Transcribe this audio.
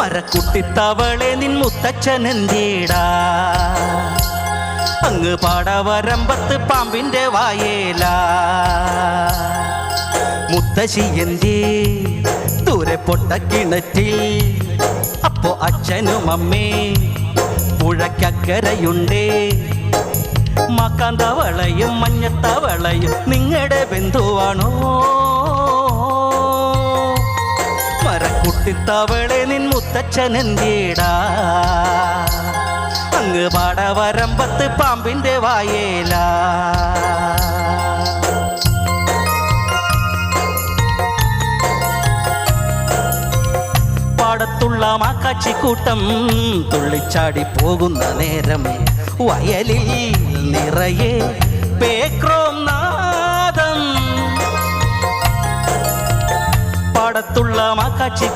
മരക്കുട്ടിത്തവളെ നിൻ മുത്തച്ഛനെന്തേടാ അങ്ങ് പാടവരമ്പത്ത് പാമ്പിന്റെ വായേല മുത്തശ്ശി എന്തേ ദൂരെ പൊട്ട കിണറ്റിൽ അപ്പോ അച്ഛനും അമ്മേ പുഴക്കക്കരയുണ്ടേ മക്കാന്തവളയും മഞ്ഞത്തവളയും നിങ്ങളുടെ ബന്ധുവാണോ മരക്കുട്ടിത്തവളെ നിൻ മുത്തച്ഛനെന്തേടാ അങ്ങ് പാടവരമ്പത്ത് പാമ്പിന്റെ വായേല പാടത്തുള്ള മാക്കാച്ചിക്കൂട്ടം തുള്ളിച്ചാടി പോകുന്ന നേരം വയലിൽ നിറയെ പേക്രോം നാദം പാടത്തുള്ള മാക്കാച്ചി